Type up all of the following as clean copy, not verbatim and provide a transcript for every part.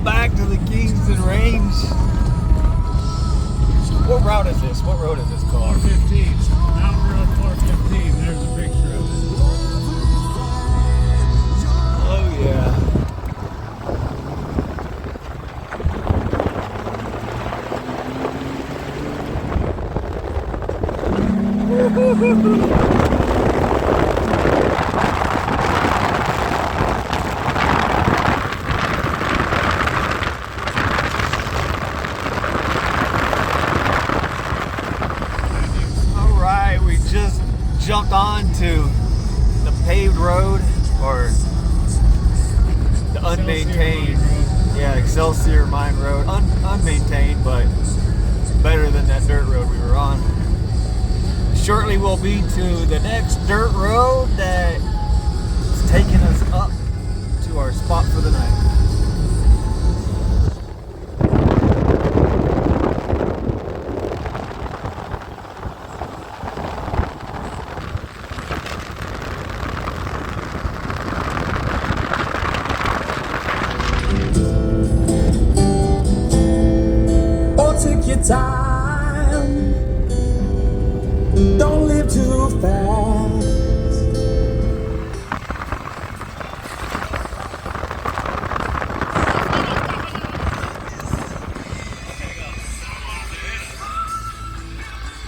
back to the Kingston Range. What route is this? What road is this called? 415. Mountain Road 415. There's a picture of it. Oh yeah. Alright, we just jumped onto the paved road, or the unmaintained, yeah, Excelsior Mine Road, unmaintained, but better than that dirt road we were on. Shortly we'll be to the next dirt road that is taking us up to our spot for the night. Oh, take your time, don't live too fast.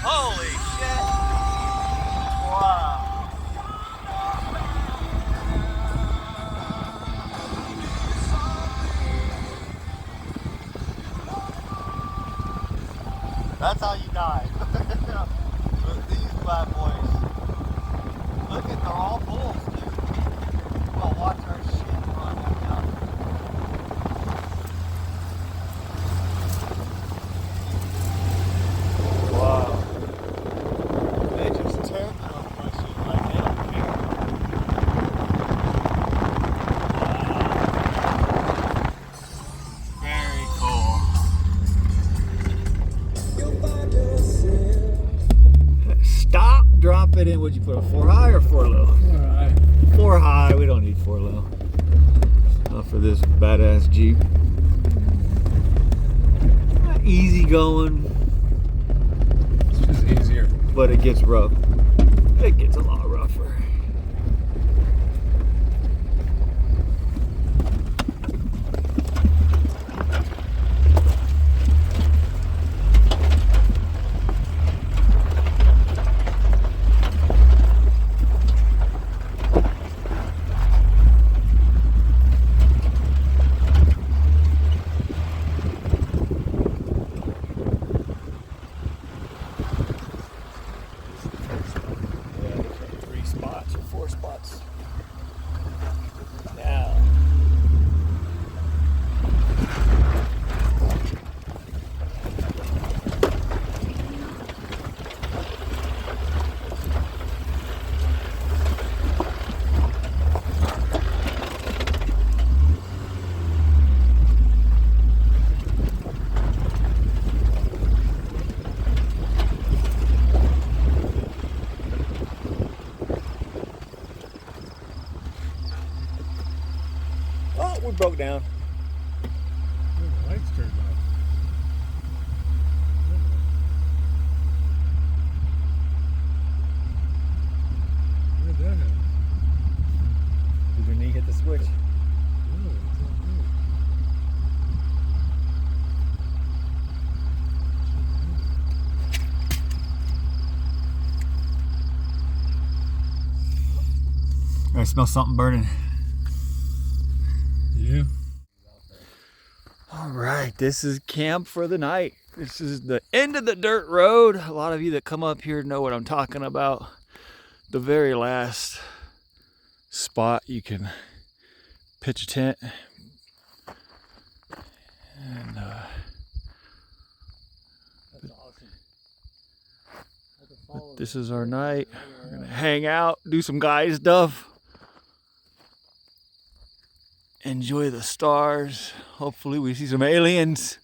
Holy shit! Wow! That's how you die. With these bad boys. Look at, they're all bulls, dude. Well, watch our shit run down. Wow. They just tear up my shit like they don't care. Wow. Very cool. Stop, drop it in. What'd you put, a 4 high or 4 low? 4 high. 4 high, we don't need 4 low. Not for this badass Jeep. Easy going, It's just easier. but it gets rough. It gets a lot rougher. Spots or 4 spots. Now. Oh, we broke down. Oh, the lights turned off. Where'd that happen? Did your knee hit the switch? Oh, it's not good. I smell something burning. Yeah. All right, this is camp for the night. This is the end of the dirt road. A lot of you that come up here know what I'm talking about. The very last spot you can pitch a tent. And That's awesome. but this is our night. We're gonna hang out, do some guy stuff. Enjoy the stars. Hopefully we see some aliens.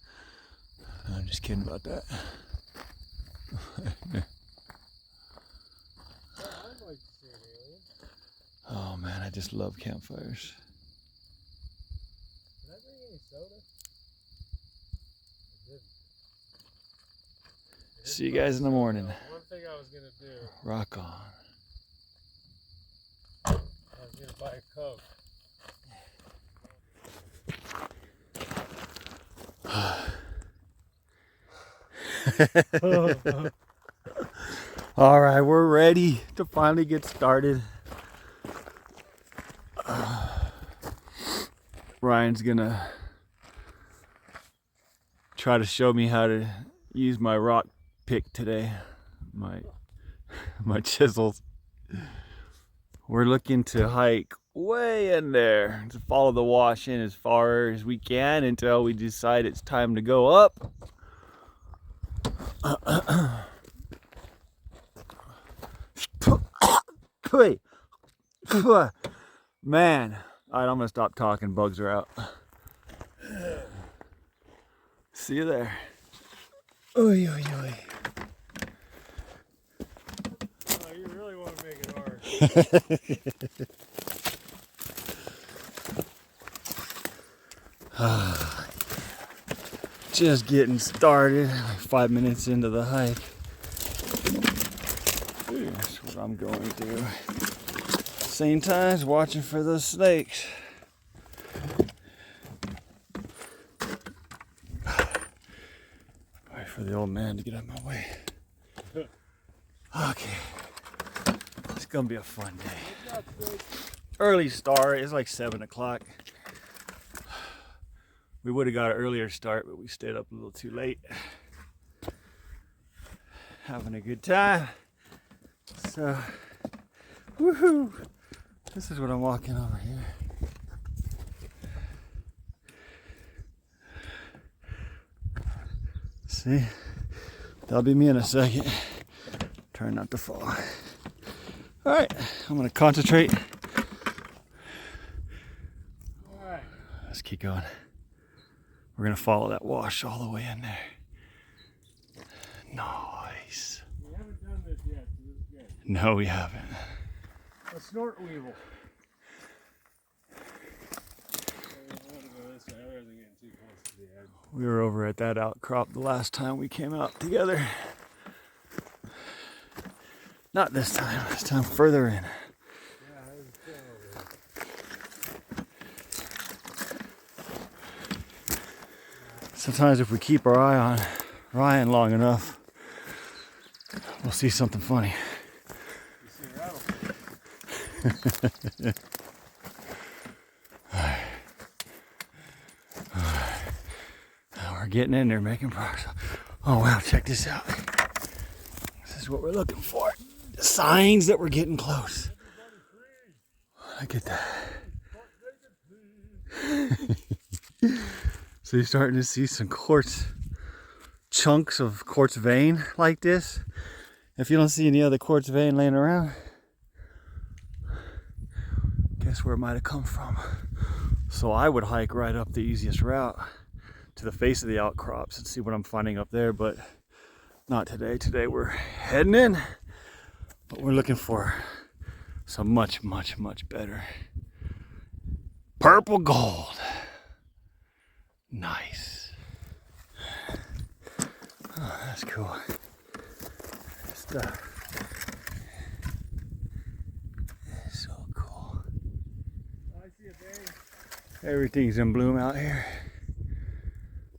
I'm just kidding about that. Oh man, I just love campfires. Did I bring any soda? See you guys in the morning. One thing I was gonna do. Rock on. I was gonna buy a Coke. All right, we're ready to finally get started. Ryan's gonna try to show me how to use my rock pick today, my chisels. We're looking to hike way in there to follow the wash in as far as we can until we decide it's time to go up. Man, alright, I'm gonna stop talking. Bugs are out. See you there. Oy, oy, oy. Oh, you really want to make it hard. Just getting started, like 5 minutes into the hike. That's what I'm going to. Same times watching for those snakes. Wait for the old man to get out of my way. Okay. It's gonna be a fun day. Early start, it's like 7 o'clock. We would have got an earlier start, but we stayed up a little too late. Having a good time. So, woohoo! This is what I'm walking over here. See? That'll be me in a second. Try not to fall. Alright, I'm gonna concentrate. Alright. Let's keep going. We're gonna follow that wash all the way in there. Nice. We haven't done this yet, so this is good. No, we haven't. A snort weevil. I want to go this way, otherwise I'm getting too close to the edge. We were over at that outcrop the last time we came out together. Not this time further in. Yeah, I was still over there. Sometimes if we keep our eye on Ryan long enough, we'll see something funny. You see a rattle. We're getting in there, making progress. Oh wow, check this out. This is what we're looking for. The signs that we're getting close. Look at that. So you're starting to see some quartz, chunks of quartz vein like this. If you don't see any other quartz vein laying around, guess where it might have come from. So I would hike right up the easiest route to the face of the outcrops and see what I'm finding up there, but not today. Today we're heading in, but we're looking for some much, much, much better purple gold. Nice. Oh, that's cool stuff. It's so cool. Oh, I see a vein. Everything's in bloom out here.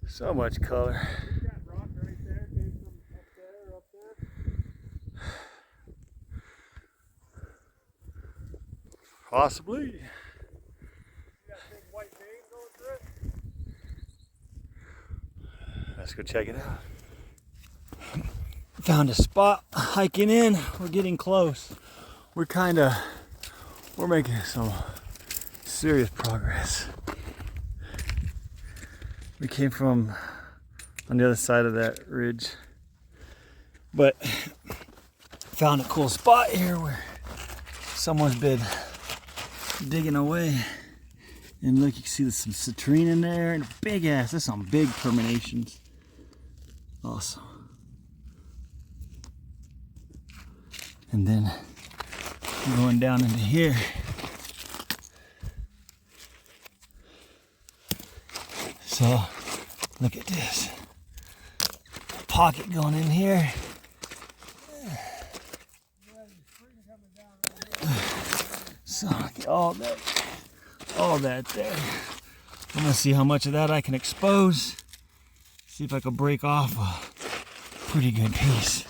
So much color. See that rock right there? Came from up there. Possibly. See that big white vein going through it? Let's go check it out. Found a spot hiking in. We're getting close. We're making some serious progress. We came from on the other side of that ridge, but found a cool spot here where someone's been digging away. And look, you can see there's some citrine in there and big ass. There's some big terminations. Awesome. And then going down into here. So look at this. pocket going in here. So get all that there. I'm gonna see how much of that I can expose. See if I can break off a pretty good piece.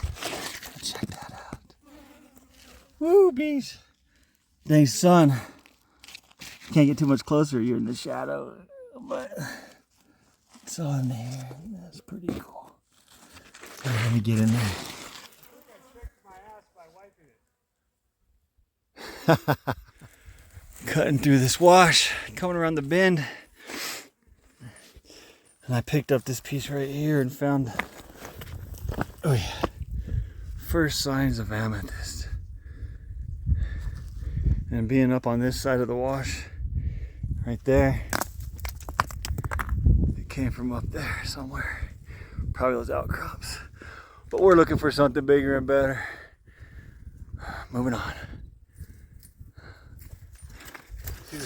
Check that out. Woo, bees. Dang, sun. Can't get too much closer. You're in the shadow, but it's on there. That's pretty cool. All right, let me get in there. Cutting through this wash, coming around the bend, and I picked up this piece right here and found, oh yeah, first signs of amethyst. And being up on this side of the wash, right there, it came from up there somewhere, probably those outcrops. But we're looking for something bigger and better. Moving on.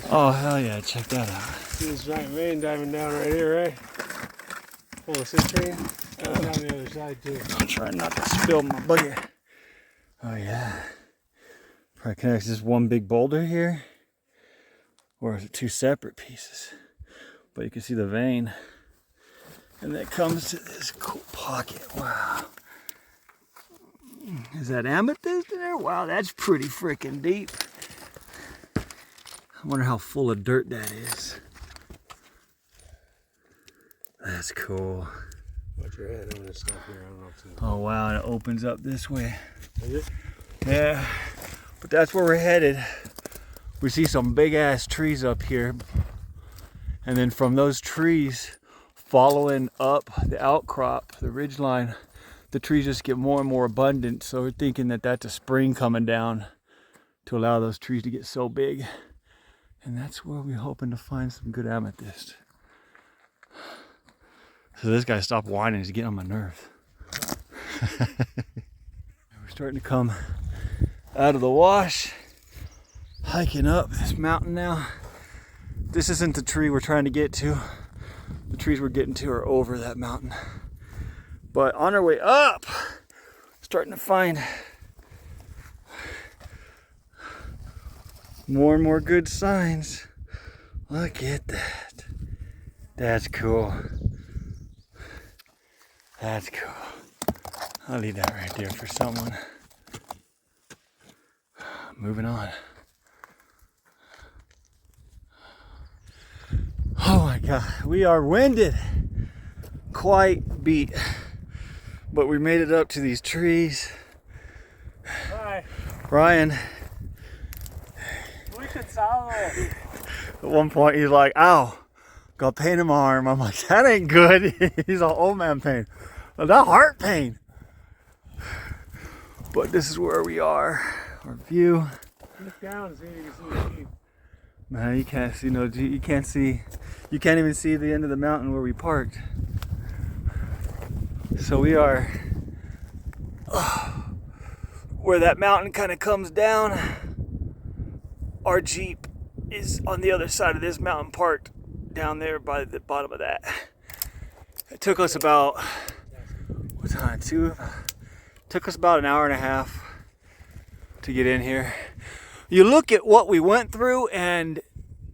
Oh, hell yeah, check that out. See this giant vein diving down right here, right? Full of citrine. Down the other side, too. I'm trying not to spill my bucket. Oh, yeah. Probably connects just one big boulder here. Or is it two separate pieces? But you can see the vein. And that comes to this cool pocket. Wow. Is that amethyst in there? Wow, that's pretty freaking deep. I wonder how full of dirt that is. That's cool. Watch your head on this stuff here. I don't know if it's Oh wow, and it opens up this way. Is it? Yeah, but that's where we're headed. We see some big ass trees up here. And then from those trees, following up the outcrop, the ridge line, the trees just get more and more abundant. So we're thinking that that's a spring coming down to allow those trees to get so big. And that's where we're hoping to find some good amethyst. So this guy stopped whining, he's getting on my nerves. We're starting to come out of the wash, hiking up this mountain now. This isn't the tree we're trying to get to. The trees we're getting to are over that mountain. But on our way up, starting to find more and more good signs. Look at that. That's cool. That's cool. I'll leave that right there for someone. Moving on. Oh my God, we are winded. Quite beat. But we made it up to these trees. Hi. Brian, at one point he's like, ow, got pain in my arm. I'm like, that ain't good. He's all old man pain. Well, that heart pain. But this is where we are. Our view. Look down and see if you can see the Jeep. Man, you can't see no Jeep. You can't even see the end of the mountain where we parked. So we are where that mountain kind of comes down. Our Jeep is on the other side of this mountain, parked down there by the bottom of that. It took us about, what time? Took us about an hour and a half to get in here. You look at what we went through and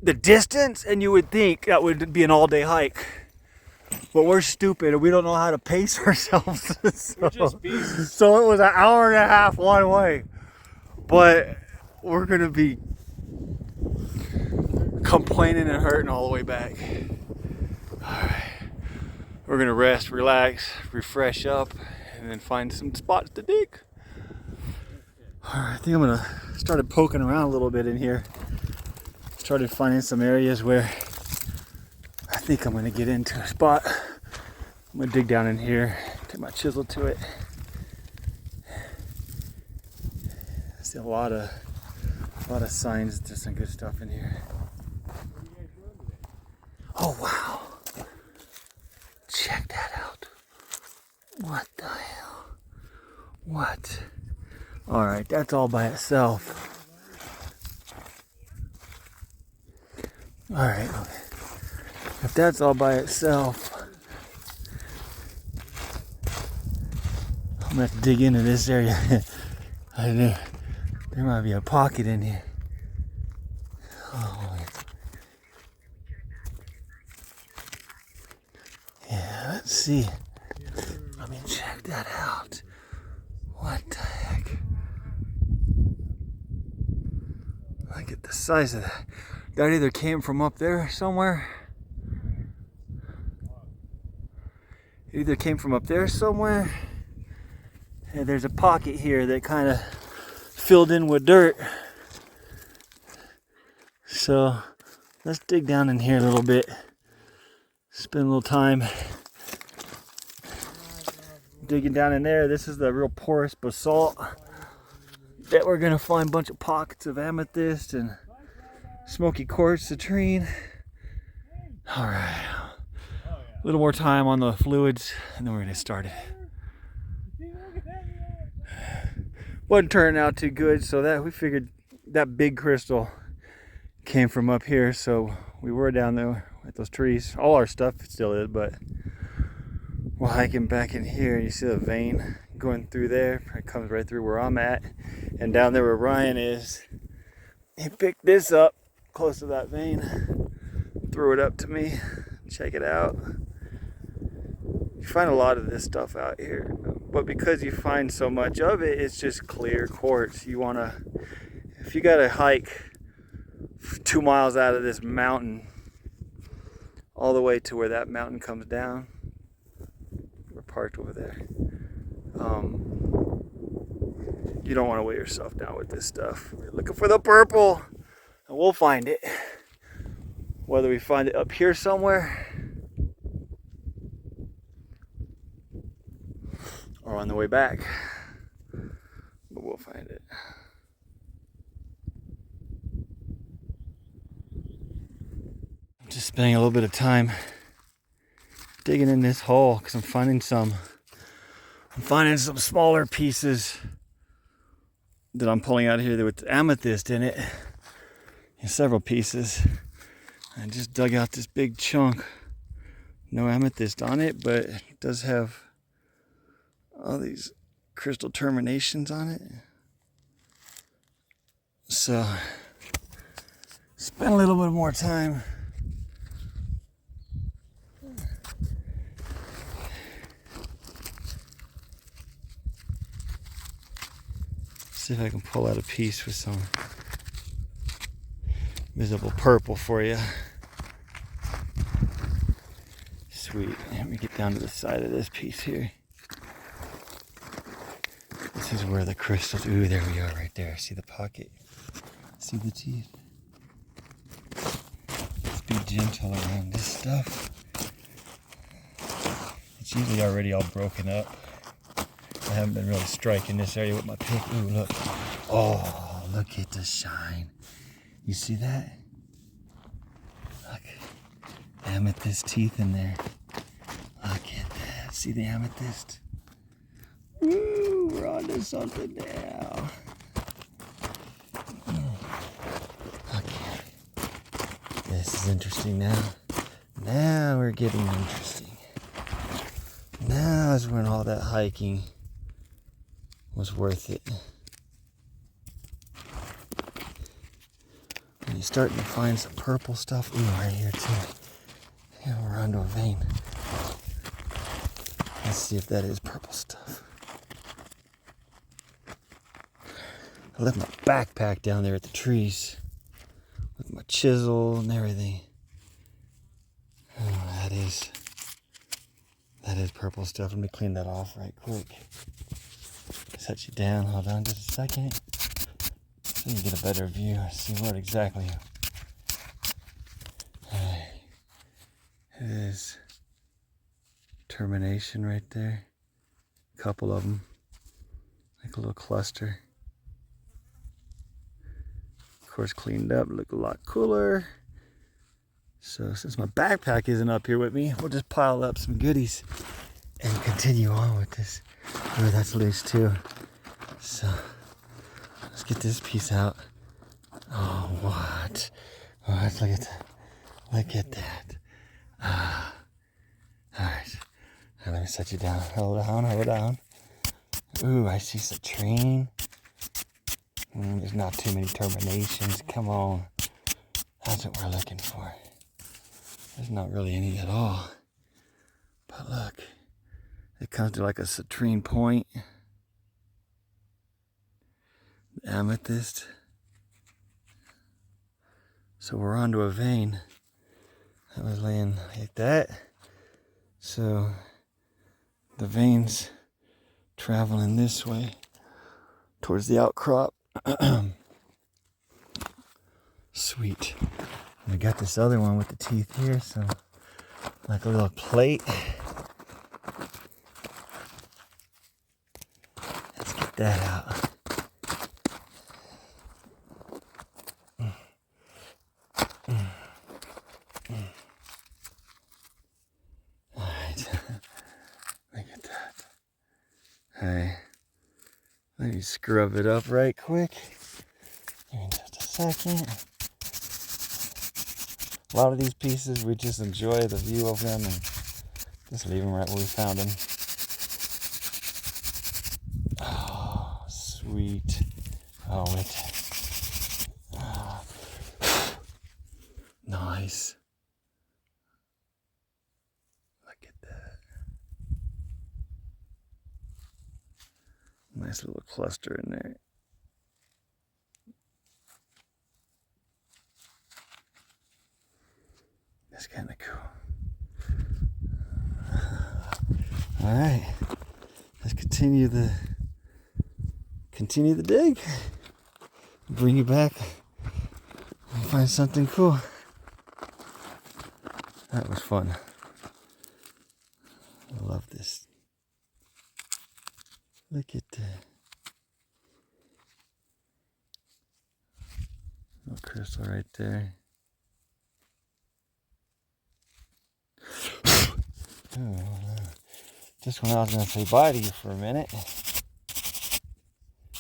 the distance, and you would think that would be an all-day hike. But we're stupid and we don't know how to pace ourselves. We're just beasts. So it was an hour and a half one way. But we're gonna be complaining and hurting all the way back. Alright. We're gonna rest, relax, refresh up, and then find some spots to dig. Alright, I think I'm gonna start poking around a little bit in here. Started finding some areas where I think I'm gonna get into a spot. I'm gonna dig down in here, take my chisel to it. I see a lot of signs. There's some good stuff in here. Oh wow! Check that out. What the hell? What? All right, that's all by itself. All right. Okay. If that's all by itself, gonna have to dig into this area. I don't know. There might be a pocket in here. Oh, yeah, let's see. Let me check that out. What the heck? Look at the size of that. That either came from up there somewhere. It either came from up there somewhere. And there's a pocket here that kind of filled in with dirt. So let's dig down in here a little bit. Spend a little time digging down in there. This is the real porous basalt that we're gonna find a bunch of pockets of amethyst and smoky quartz, citrine. All right, a little more time on the fluids and then we're gonna start it. Wasn't turning out too good, so that we figured that big crystal came from up here, so we were down there with those trees. All our stuff still is, but we're hiking back in here. You see the vein going through there. It comes right through where I'm at, and down there where Ryan is. He picked this up close to that vein, threw it up to me. Check it out. You find a lot of this stuff out here, but because you find so much of it, it's just clear quartz. You wanna, if you gotta hike 2 miles out of this mountain all the way to where that mountain comes down, we're parked over there, you don't want to weigh yourself down with this stuff. We're looking for the purple and we'll find it, whether we find it up here somewhere or on the way back, but we'll find it. Just spending a little bit of time digging in this hole because I'm finding some smaller pieces that I'm pulling out here with amethyst in it. And several pieces. I just dug out this big chunk. No amethyst on it, but it does have all these crystal terminations on it. So spend a little bit more time see if I can pull out a piece with some visible purple for you. Sweet. Let me get down to the side of this piece here. This is where the crystals, ooh, there we are right there. See the pocket? See the teeth? Let's be gentle around this stuff. It's usually already all broken up. I haven't been really striking this area with my pick. Ooh, look. Oh, look at the shine. You see that? Look. Amethyst teeth in there. Look at that. See the amethyst? Woo, we're on to something now. Okay. This is interesting now. Now we're getting interesting. Now is when all that hiking was worth it. And you're starting to find some purple stuff. Ooh, right here too. Yeah, we're onto a vein. Let's see if that is purple stuff. I left my backpack down there at the trees with my chisel and everything. Oh, that is purple stuff. Let me clean that off right quick. Set you down, hold on just a second so you can get a better view, see what exactly it is. Termination right there, a couple of them, like a little cluster. Of course, cleaned up, look a lot cooler. So since my backpack isn't up here with me, we'll just pile up some goodies and continue on with this. Oh, that's loose too. So let's get this piece out. Oh, what? What? Look at that. Look at that. All right. Now let me set you down. Hold down, hold down. Ooh, I see citrine. There's not too many terminations. Come on. That's what we're looking for. There's not really any at all. But look, it comes to like a citrine point. Amethyst. So we're onto a vein that was laying like that. So the veins traveling this way towards the outcrop. Sweet. And we got this other one with the teeth here, so like a little plate. Let's get that out. Alright. Look at that. Hey. Let me scrub it up right quick. Give me just a second. A lot of these pieces, we just enjoy the view of them and just leave them right where we found them. Oh, sweet. Oh, wait. Oh. Nice. Look at that. Nice little cluster in there. That's kind of cool. All right, let's continue the dig. Bring you back and find something cool. That was fun. I love this. Look at that. Little crystal right there. Oh, just when I was going to say bye to you for a minute.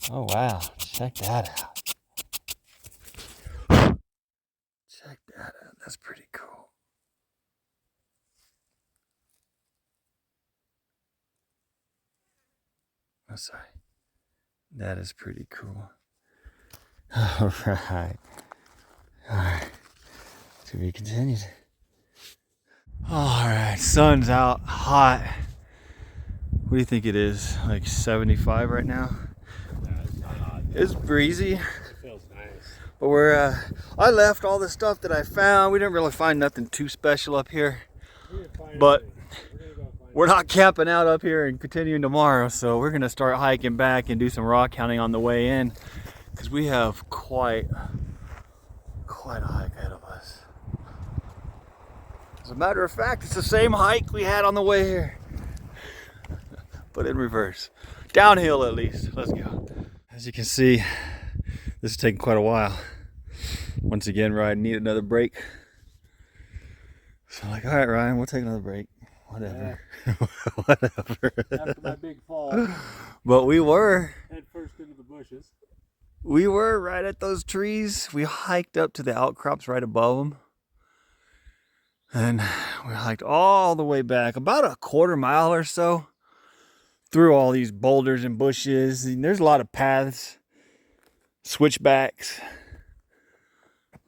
Oh wow, check that out. Check that out, that's pretty cool. Oh, sorry. That is pretty cool. Alright. Alright. To be continued. Alright, sun's out, hot. What do you think it is? Like 75 right now? Yeah, it's not hot. It's breezy. It feels nice. But I left all the stuff that I found. We didn't really find nothing too special up here. But we're not camping out up here and continuing tomorrow. So we're gonna start hiking back and do some rock hounding on the way in. Because we have quite a hike ahead of us. As a matter of fact, it's the same hike we had on the way here. But in reverse. Downhill at least. Let's go. As you can see, this is taking quite a while. Once again, Ryan needed another break. So I'm like, all right, Ryan, we'll take another break. Whatever. Yeah. Whatever. After my big fall. But we were. Head first into the bushes. We were right at those trees. We hiked up to the outcrops right above them. And we hiked all the way back, about a quarter mile or so, through all these boulders and bushes. And there's a lot of paths, switchbacks.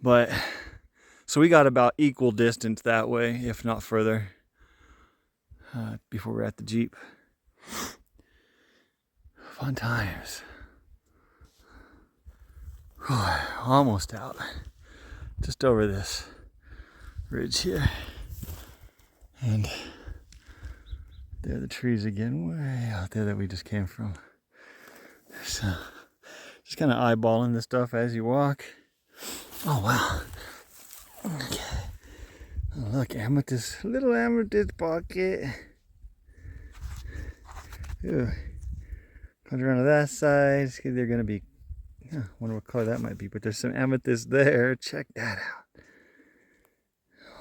But, so we got about equal distance that way, if not further, before we're at the Jeep. Fun times. Almost out. Just over this ridge here. And there are the trees again, way out there that we just came from. So, just kind of eyeballing the stuff as you walk. Oh, wow. Okay. Oh, look, amethyst, little amethyst pocket. Ooh. Comes around to that side. They're going to be, I wonder what color that might be, but there's some amethyst there. Check that out.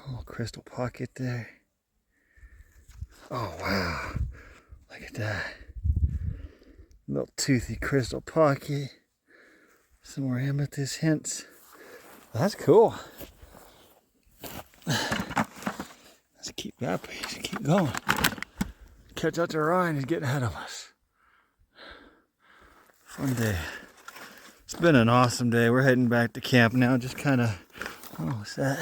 Little crystal pocket there. Oh, wow. Look at that. Little toothy crystal pocket. Some more amethyst hints. That's cool. Let's keep that pace. Keep going. Catch up to Ryan. He's getting ahead of us. Fun day. It's been an awesome day. We're heading back to camp now. Just kind of, oh, what's that?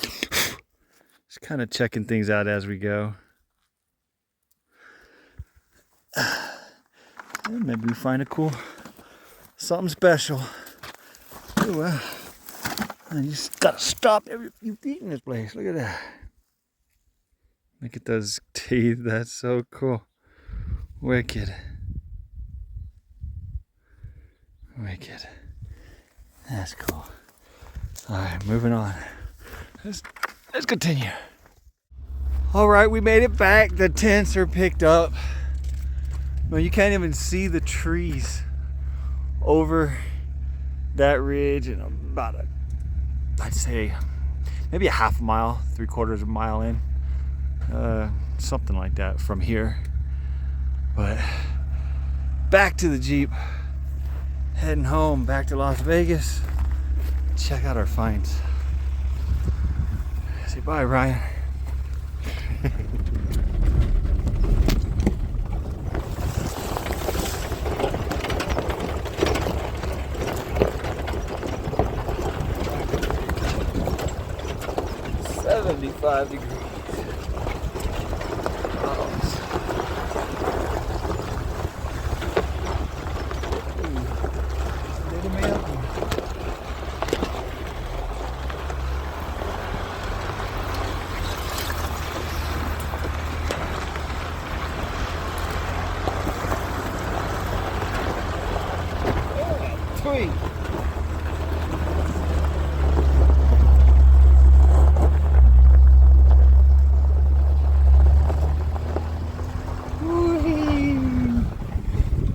Just kind of checking things out as we go. And maybe we find a cool, something special. Oh, well, you just gotta stop every few feet in this place. Look at that. Look at those teeth. That's so cool. Wicked. Wicked. That's cool. Alright, moving on. Let's continue. Alright, we made it back. The tents are picked up. No, you can't even see the trees over that ridge and about I'd say maybe a half mile, 3/4 of a mile in. Something like that from here. But back to the Jeep. Heading home, back to Las Vegas. Check out our finds. Say bye, Ryan. $75 degrees.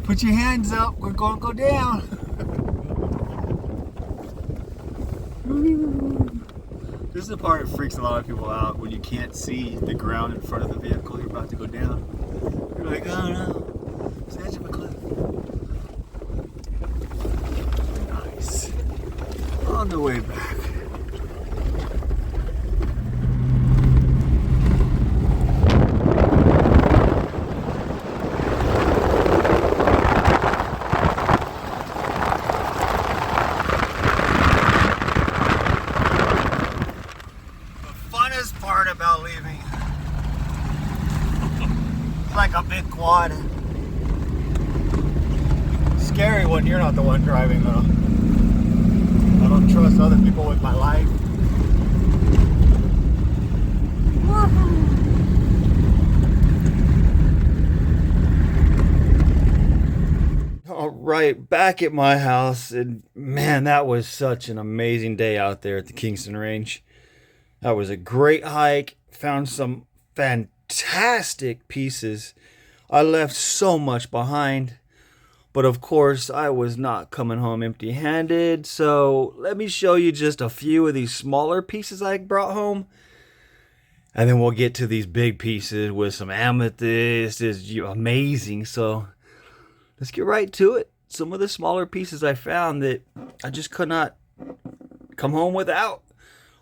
Put your hands up, we're gonna go down. This is the part that freaks a lot of people out when you can't see the ground in front of the vehicle you're about to go down. You're like, oh no, it's the edge of a cliff. Nice. On the way back. Part about leaving. It's like a big quad. Scary when you're not the one driving though. I don't trust other people with my life. All right, back at my house, and man, that was such an amazing day out there at the Kingston Range. That was a great hike. Found some fantastic pieces. I left so much behind. But of course, I was not coming home empty-handed. So let me show you just a few of these smaller pieces I brought home. And then we'll get to these big pieces with some amethyst. It's amazing. So let's get right to it. Some of the smaller pieces I found that I just could not come home without.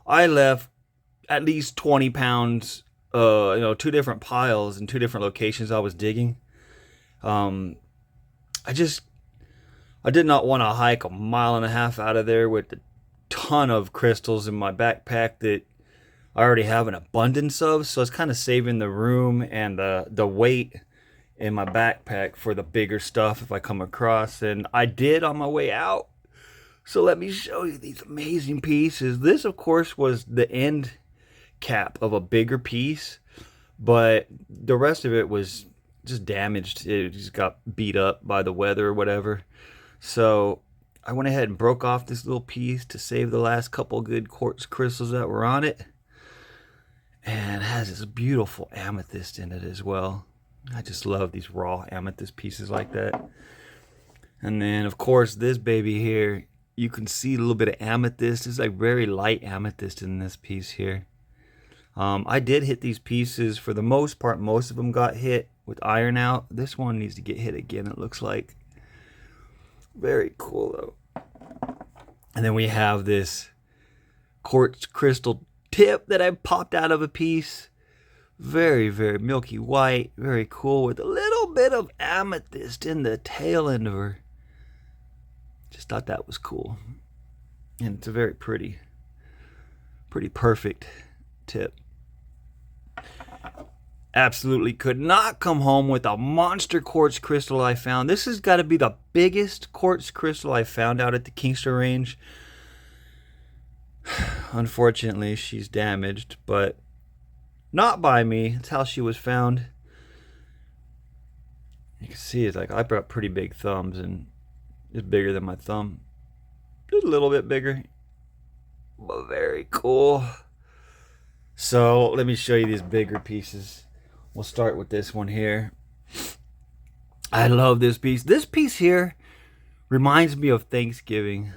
I left at least 20 pounds, 2 different piles in 2 different locations I was digging. I did not want to hike 1.5 miles out of there with a ton of crystals in my backpack that I already have an abundance of. So it's kind of saving the room and the weight in my backpack for the bigger stuff if I come across. And I did on my way out. So let me show you these amazing pieces. This, of course, was the end cap of a bigger piece, but the rest of it was just damaged. It just got beat up by the weather or whatever. So I went ahead and broke off this little piece to save the last couple good quartz crystals that were on it. And it has this beautiful amethyst in it as well. I just love these raw amethyst pieces like that. And then, of course, this baby here, you can see a little bit of amethyst. It's like very light amethyst in this piece here. I did hit these pieces for the most part. Most of them got hit with iron out. This one needs to get hit again, it looks like. Very cool, though. And then we have this quartz crystal tip that I popped out of a piece. Very, very milky white. Very cool with a little bit of amethyst in the tail end of her. Just thought that was cool. And it's a very pretty perfect tip. Absolutely could not come home with a monster quartz crystal I found. This has got to be the biggest quartz crystal I found out at the Kingston Range. Unfortunately, she's damaged, but not by me. It's how she was found. You can see it's like I brought pretty big thumbs, and it's bigger than my thumb. Just a little bit bigger, but very cool. So let me show you these bigger pieces. We'll start with this one here. I love this piece. This piece here reminds me of Thanksgiving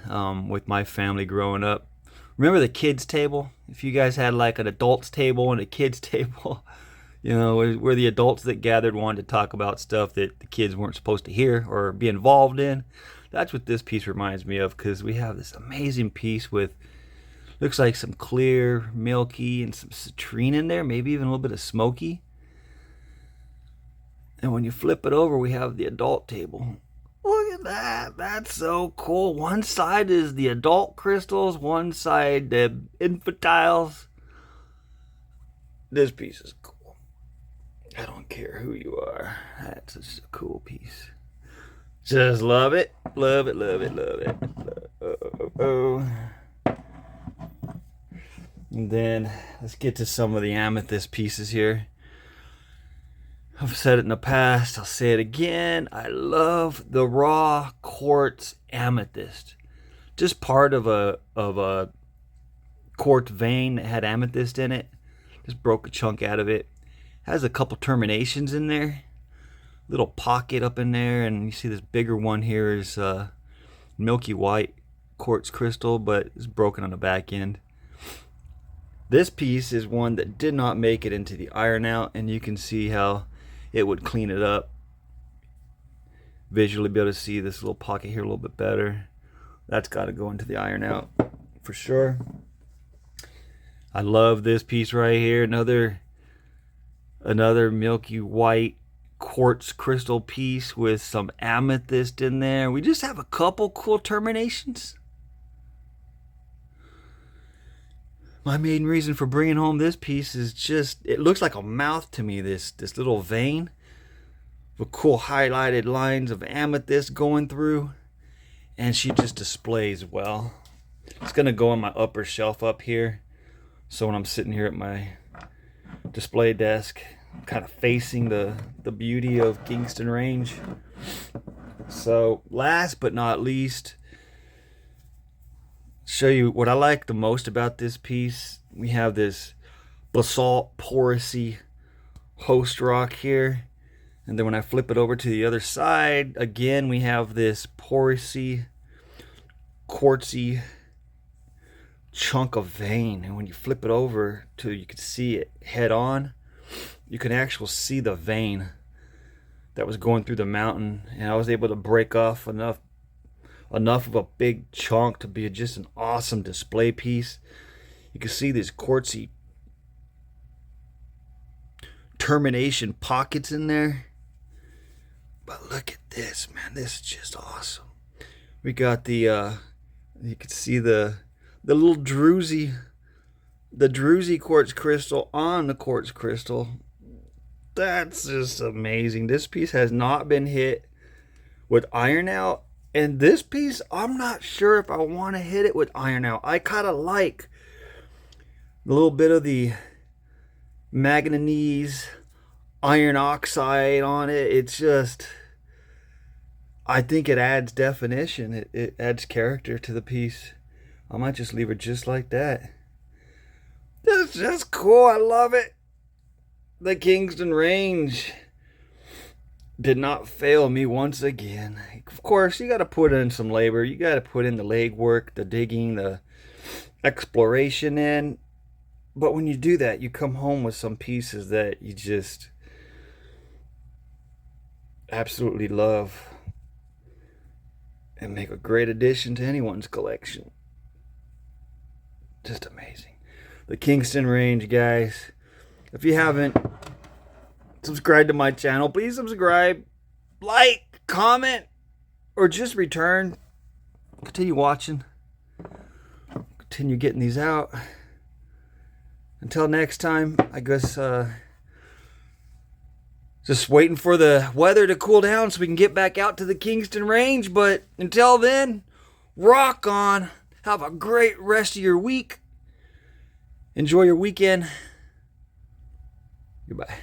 with my family growing up. Remember the kids' table? If you guys had like an adults' table and a kids' table, you know, where the adults that gathered wanted to talk about stuff that the kids weren't supposed to hear or be involved in. That's what this piece reminds me of, because we have this amazing piece with, looks like some clear, milky, and some citrine in there, maybe even a little bit of Smokey. And when you flip it over, we have the adult table. Look at that. That's so cool. One side is the adult crystals, one side the infantiles. This piece is cool. I don't care who you are. That's just a cool piece. Just love it. Love it, love it, love it. And then let's get to some of the amethyst pieces here. I've said it in the past, I'll say it again. I love the raw quartz amethyst. Just part of a quartz vein that had amethyst in it. Just broke a chunk out of it. Has a couple terminations in there. Little pocket up in there, and you see this bigger one here is milky white quartz crystal, but it's broken on the back end. This piece is one that did not make it into the iron out, and you can see how it would clean it up. Visually be able to see this little pocket here a little bit better. That's got to go into the iron out for sure. I love this piece right here. Another milky white quartz crystal piece with some amethyst in there. We just have a couple cool terminations. My main reason for bringing home this piece is just, it looks like a mouth to me, this little vein with cool highlighted lines of amethyst going through, and she just displays well. It's gonna go on my upper shelf up here, so when I'm sitting here at my display desk, I'm kind of facing the beauty of Kingston Range. So last but not least, show you what I like the most about this piece. We have this basalt porosity host rock here, and then when I flip it over to the other side, again we have this porosity quartzy chunk of vein, and when you flip it over till you can see it head on, you can actually see the vein that was going through the mountain, and I was able to break off enough of a big chunk to be just an awesome display piece. You can see these quartzy termination pockets in there, but look at this, man. This is just awesome. We got the you can see the little druzy quartz crystal on the quartz crystal. That's just amazing. This piece has not been hit with iron out. And this piece, I'm not sure if I want to hit it with iron out. I kind of like a little bit of the manganese iron oxide on it. It's just, I think it adds definition. It adds character to the piece. I might just leave it just like that. This is just cool. I love it. The Kingston Range did not fail me once again. Of course, you got to put in some labor. You got to put in the legwork, the digging, the exploration in. But when you do that, you come home with some pieces that you just absolutely love and make a great addition to anyone's collection. Just amazing. The Kingston Range, guys. If you haven't subscribed to my channel, please subscribe, like, comment, or just return. Continue watching. Continue getting these out. Until next time, I guess just waiting for the weather to cool down so we can get back out to the Kingston Range. But until then, rock on. Have a great rest of your week. Enjoy your weekend. Goodbye.